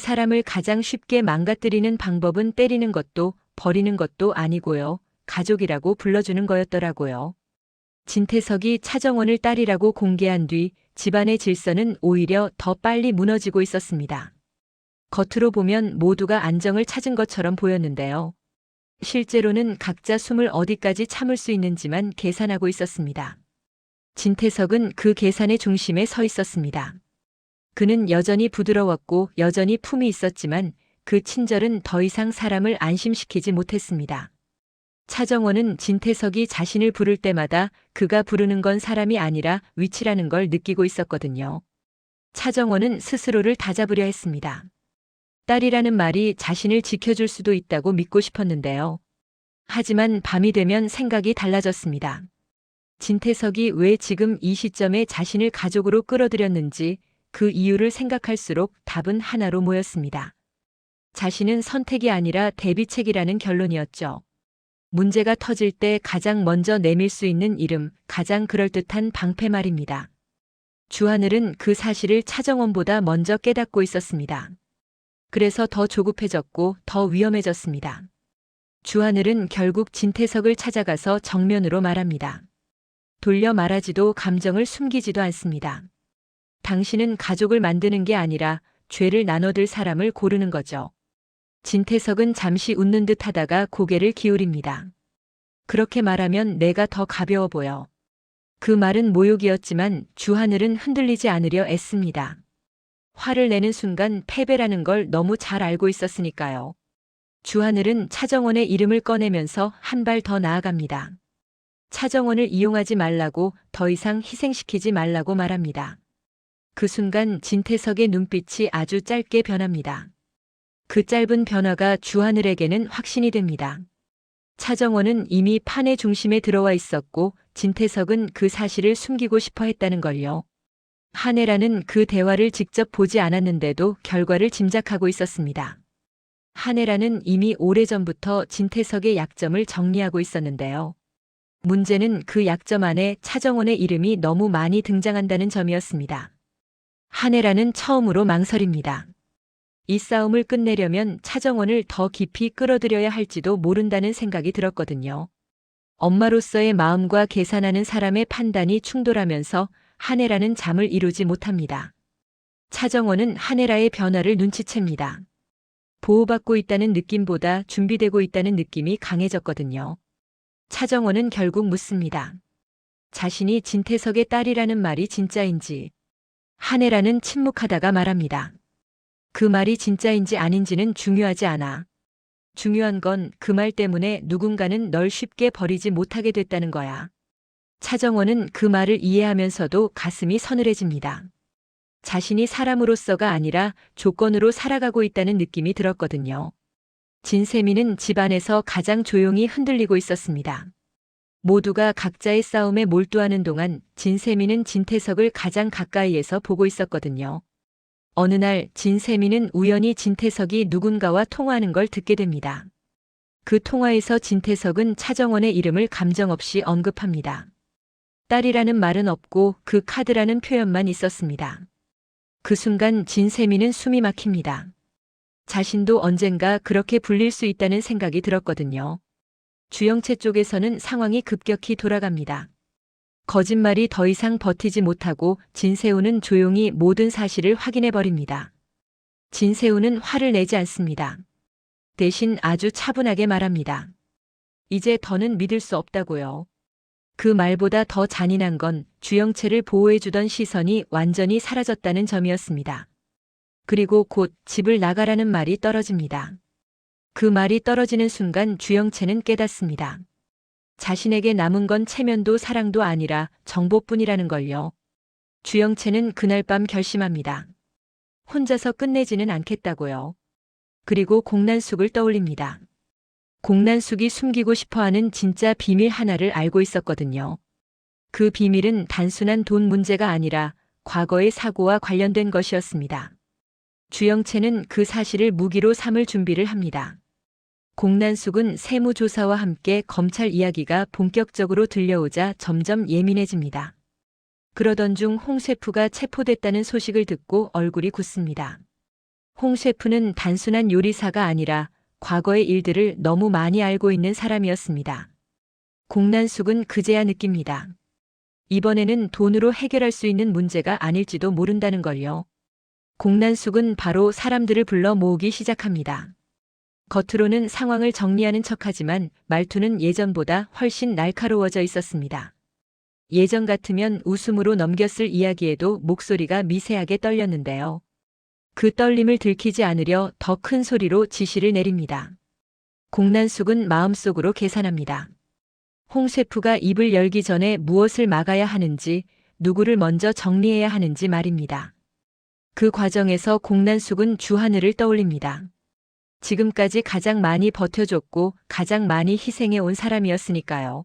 사람을 가장 쉽게 망가뜨리는 방법은 때리는 것도 버리는 것도 아니고요. 가족이라고 불러주는 거였더라고요. 진태석이 차정원을 딸이라고 공개한 뒤 집안의 질서는 오히려 더 빨리 무너지고 있었습니다. 겉으로 보면 모두가 안정을 찾은 것처럼 보였는데요. 실제로는 각자 숨을 어디까지 참을 수 있는지만 계산하고 있었습니다. 진태석은 그 계산의 중심에 서 있었습니다. 그는 여전히 부드러웠고 여전히 품이 있었지만 그 친절은 더 이상 사람을 안심시키지 못했습니다. 차정원은 진태석이 자신을 부를 때마다 그가 부르는 건 사람이 아니라 위치라는 걸 느끼고 있었거든요. 차정원은 스스로를 다잡으려 했습니다. 딸이라는 말이 자신을 지켜줄 수도 있다고 믿고 싶었는데요. 하지만 밤이 되면 생각이 달라졌습니다. 진태석이 왜 지금 이 시점에 자신을 가족으로 끌어들였는지 그 이유를 생각할수록 답은 하나로 모였습니다. 자신은 선택이 아니라 대비책이라는 결론이었죠. 문제가 터질 때 가장 먼저 내밀 수 있는 이름, 가장 그럴듯한 방패 말입니다. 주하늘은 그 사실을 차정원보다 먼저 깨닫고 있었습니다. 그래서 더 조급해졌고 더 위험해졌습니다. 주하늘은 결국 진태석을 찾아가서 정면으로 말합니다. 돌려 말하지도 감정을 숨기지도 않습니다. 당신은 가족을 만드는 게 아니라 죄를 나눠들 사람을 고르는 거죠. 진태석은 잠시 웃는 듯 하다가 고개를 기울입니다. 그렇게 말하면 내가 더 가벼워 보여. 그 말은 모욕이었지만 주하늘은 흔들리지 않으려 애씁니다. 화를 내는 순간 패배라는 걸 너무 잘 알고 있었으니까요. 주하늘은 차정원의 이름을 꺼내면서 한 발 더 나아갑니다. 차정원을 이용하지 말라고, 더 이상 희생시키지 말라고 말합니다. 그 순간 진태석의 눈빛이 아주 짧게 변합니다. 그 짧은 변화가 주하늘에게는 확신이 됩니다. 차정원은 이미 판의 중심에 들어와 있었고 진태석은 그 사실을 숨기고 싶어 했다는 걸요. 한혜라는 그 대화를 직접 보지 않았는데도 결과를 짐작하고 있었습니다. 한혜라는 이미 오래전부터 진태석의 약점을 정리하고 있었는데요. 문제는 그 약점 안에 차정원의 이름이 너무 많이 등장한다는 점이었습니다. 한혜라는 처음으로 망설입니다. 이 싸움을 끝내려면 차정원을 더 깊이 끌어들여야 할지도 모른다는 생각이 들었거든요. 엄마로서의 마음과 계산하는 사람의 판단이 충돌하면서 한혜라는 잠을 이루지 못합니다. 차정원은 한혜라의 변화를 눈치챕니다. 보호받고 있다는 느낌보다 준비되고 있다는 느낌이 강해졌거든요. 차정원은 결국 묻습니다. 자신이 진태석의 딸이라는 말이 진짜인지. 한혜라는 침묵하다가 말합니다. 그 말이 진짜인지 아닌지는 중요하지 않아. 중요한 건 그 말 때문에 누군가는 널 쉽게 버리지 못하게 됐다는 거야. 차정원은 그 말을 이해하면서도 가슴이 서늘해집니다. 자신이 사람으로서가 아니라 조건으로 살아가고 있다는 느낌이 들었거든요. 진세미는 집안에서 가장 조용히 흔들리고 있었습니다. 모두가 각자의 싸움에 몰두하는 동안 진세미는 진태석을 가장 가까이에서 보고 있었거든요. 어느 날 진세미는 우연히 진태석이 누군가와 통화하는 걸 듣게 됩니다. 그 통화에서 진태석은 차정원의 이름을 감정없이 언급합니다. 딸이라는 말은 없고 그 카드라는 표현만 있었습니다. 그 순간 진세미는 숨이 막힙니다. 자신도 언젠가 그렇게 불릴 수 있다는 생각이 들었거든요. 주영채 쪽에서는 상황이 급격히 돌아갑니다. 거짓말이 더 이상 버티지 못하고 진세우는 조용히 모든 사실을 확인해버립니다. 진세우는 화를 내지 않습니다. 대신 아주 차분하게 말합니다. 이제 더는 믿을 수 없다고요. 그 말보다 더 잔인한 건 주영채를 보호해주던 시선이 완전히 사라졌다는 점이었습니다. 그리고 곧 집을 나가라는 말이 떨어집니다. 그 말이 떨어지는 순간 주영채는 깨닫습니다. 자신에게 남은 건 체면도 사랑도 아니라 정보뿐이라는 걸요. 주영채는 그날 밤 결심합니다. 혼자서 끝내지는 않겠다고요. 그리고 공난숙을 떠올립니다. 공난숙이 숨기고 싶어하는 진짜 비밀 하나를 알고 있었거든요. 그 비밀은 단순한 돈 문제가 아니라 과거의 사고와 관련된 것이었습니다. 주영채는 그 사실을 무기로 삼을 준비를 합니다. 공난숙은 세무조사와 함께 검찰 이야기가 본격적으로 들려오자 점점 예민해집니다. 그러던 중 홍 셰프가 체포됐다는 소식을 듣고 얼굴이 굳습니다. 홍 셰프는 단순한 요리사가 아니라 과거의 일들을 너무 많이 알고 있는 사람이었습니다. 공난숙은 그제야 느낍니다. 이번에는 돈으로 해결할 수 있는 문제가 아닐지도 모른다는 걸요. 공난숙은 바로 사람들을 불러 모으기 시작합니다. 겉으로는 상황을 정리하는 척하지만 말투는 예전보다 훨씬 날카로워져 있었습니다. 예전 같으면 웃음으로 넘겼을 이야기에도 목소리가 미세하게 떨렸는데요. 그 떨림을 들키지 않으려 더 큰 소리로 지시를 내립니다. 공난숙은 마음속으로 계산합니다. 홍 셰프가 입을 열기 전에 무엇을 막아야 하는지, 누구를 먼저 정리해야 하는지 말입니다. 그 과정에서 공난숙은 주하늘을 떠올립니다. 지금까지 가장 많이 버텨줬고 가장 많이 희생해 온 사람이었으니까요.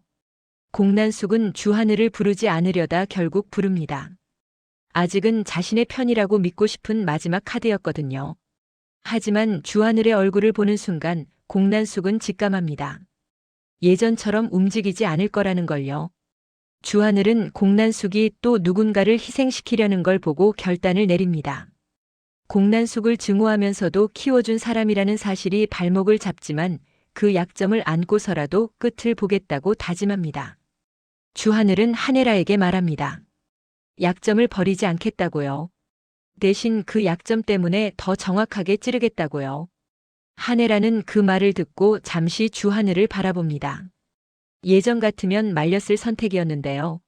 공난숙은 주하늘을 부르지 않으려다 결국 부릅니다. 아직은 자신의 편이라고 믿고 싶은 마지막 카드였거든요. 하지만 주하늘의 얼굴을 보는 순간 공난숙은 직감합니다. 예전처럼 움직이지 않을 거라는 걸요. 주하늘은 공난숙이 또 누군가를 희생시키려는 걸 보고 결단을 내립니다. 공난숙을 증오하면서도 키워준 사람이라는 사실이 발목을 잡지만 그 약점을 안고서라도 끝을 보겠다고 다짐합니다. 주하늘은 한혜라에게 말합니다. 약점을 버리지 않겠다고요. 대신 그 약점 때문에 더 정확하게 찌르겠다고요. 한혜라는 그 말을 듣고 잠시 주하늘을 바라봅니다. 예전 같으면 말렸을 선택이었는데요.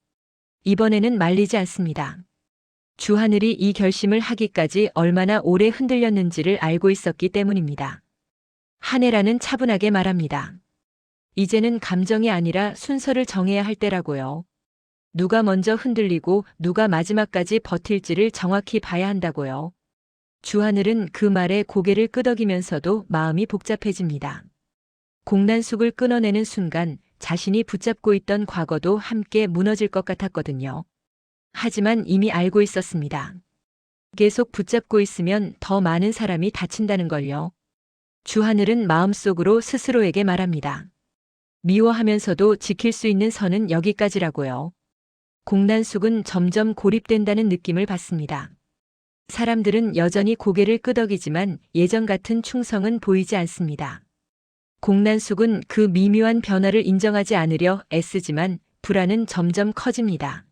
이번에는 말리지 않습니다. 주하늘이 이 결심을 하기까지 얼마나 오래 흔들렸는지를 알고 있었기 때문입니다. 한혜라는 차분하게 말합니다. 이제는 감정이 아니라 순서를 정해야 할 때라고요. 누가 먼저 흔들리고 누가 마지막까지 버틸지를 정확히 봐야 한다고요. 주하늘은 그 말에 고개를 끄덕이면서도 마음이 복잡해집니다. 공난숙을 끊어내는 순간 자신이 붙잡고 있던 과거도 함께 무너질 것 같았거든요. 하지만 이미 알고 있었습니다. 계속 붙잡고 있으면 더 많은 사람이 다친다는 걸요. 주하늘은 마음속으로 스스로에게 말합니다. 미워하면서도 지킬 수 있는 선은 여기까지라고요. 공난숙은 점점 고립된다는 느낌을 받습니다. 사람들은 여전히 고개를 끄덕이지만 예전 같은 충성은 보이지 않습니다. 공난숙은 그 미묘한 변화를 인정하지 않으려 애쓰지만 불안은 점점 커집니다.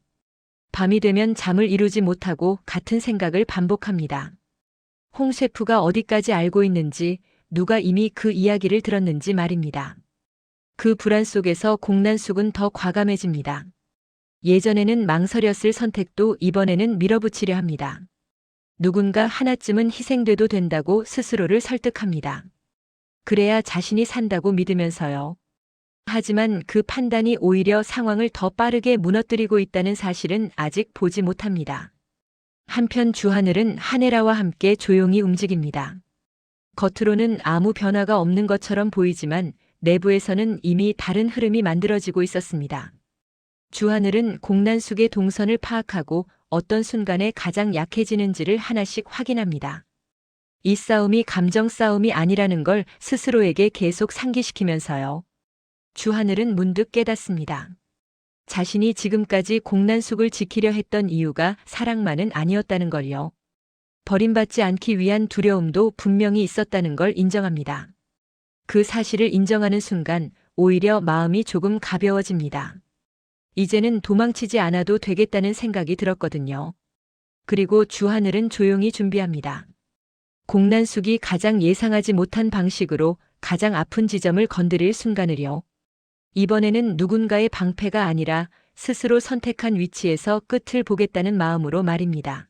밤이 되면 잠을 이루지 못하고 같은 생각을 반복합니다. 홍 셰프가 어디까지 알고 있는지, 누가 이미 그 이야기를 들었는지 말입니다. 그 불안 속에서 공난숙은 더 과감해집니다. 예전에는 망설였을 선택도 이번에는 밀어붙이려 합니다. 누군가 하나쯤은 희생돼도 된다고 스스로를 설득합니다. 그래야 자신이 산다고 믿으면서요. 하지만 그 판단이 오히려 상황을 더 빠르게 무너뜨리고 있다는 사실은 아직 보지 못합니다. 한편 주하늘은 한혜라와 함께 조용히 움직입니다. 겉으로는 아무 변화가 없는 것처럼 보이지만 내부에서는 이미 다른 흐름이 만들어지고 있었습니다. 주하늘은 공난숙의 동선을 파악하고 어떤 순간에 가장 약해지는지를 하나씩 확인합니다. 이 싸움이 감정 싸움이 아니라는 걸 스스로에게 계속 상기시키면서요. 주하늘은 문득 깨닫습니다. 자신이 지금까지 공난숙을 지키려 했던 이유가 사랑만은 아니었다는 걸요. 버림받지 않기 위한 두려움도 분명히 있었다는 걸 인정합니다. 그 사실을 인정하는 순간 오히려 마음이 조금 가벼워집니다. 이제는 도망치지 않아도 되겠다는 생각이 들었거든요. 그리고 주하늘은 조용히 준비합니다. 공난숙이 가장 예상하지 못한 방식으로 가장 아픈 지점을 건드릴 순간을요. 이번에는 누군가의 방패가 아니라 스스로 선택한 위치에서 끝을 보겠다는 마음으로 말입니다.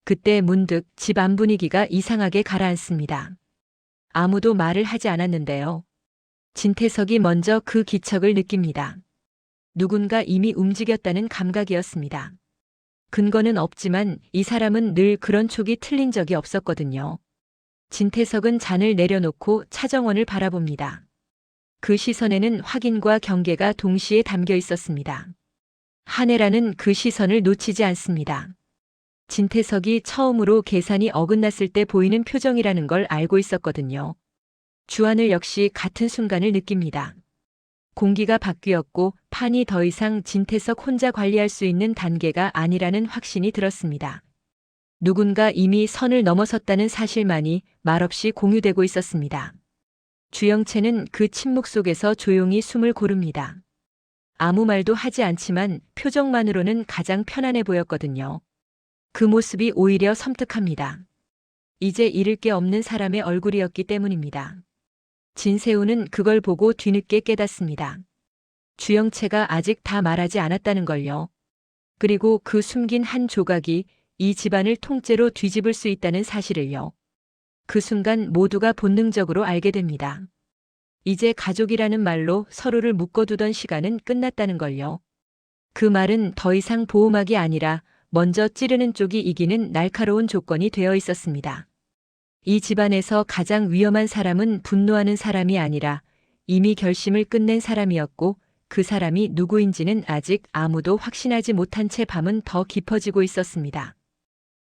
그때 문득 집 안 분위기가 이상하게 가라앉습니다. 아무도 말을 하지 않았는데요. 진태석이 먼저 그 기척을 느낍니다. 누군가 이미 움직였다는 감각이었습니다. 근거는 없지만 이 사람은 늘 그런 촉이 틀린 적이 없었거든요. 진태석은 잔을 내려놓고 차정원을 바라봅니다. 그 시선에는 확인과 경계가 동시에 담겨 있었습니다. 한혜라는 그 시선을 놓치지 않습니다. 진태석이 처음으로 계산이 어긋났을 때 보이는 표정이라는 걸 알고 있었거든요. 주하늘 역시 같은 순간을 느낍니다. 공기가 바뀌었고 판이 더 이상 진태석 혼자 관리할 수 있는 단계가 아니라는 확신이 들었습니다. 누군가 이미 선을 넘어섰다는 사실만이 말없이 공유되고 있었습니다. 주영채는 그 침묵 속에서 조용히 숨을 고릅니다. 아무 말도 하지 않지만 표정만으로는 가장 편안해 보였거든요. 그 모습이 오히려 섬뜩합니다. 이제 잃을 게 없는 사람의 얼굴이었기 때문입니다. 진세우는 그걸 보고 뒤늦게 깨닫습니다. 주영채가 아직 다 말하지 않았다는 걸요. 그리고 그 숨긴 한 조각이 이 집안을 통째로 뒤집을 수 있다는 사실을요. 그 순간 모두가 본능적으로 알게 됩니다. 이제 가족이라는 말로 서로를 묶어두던 시간은 끝났다는 걸요. 그 말은 더 이상 보호막이 아니라 먼저 찌르는 쪽이 이기는 날카로운 조건이 되어 있었습니다. 이 집안에서 가장 위험한 사람은 분노하는 사람이 아니라 이미 결심을 끝낸 사람이었고 그 사람이 누구인지는 아직 아무도 확신하지 못한 채 밤은 더 깊어지고 있었습니다.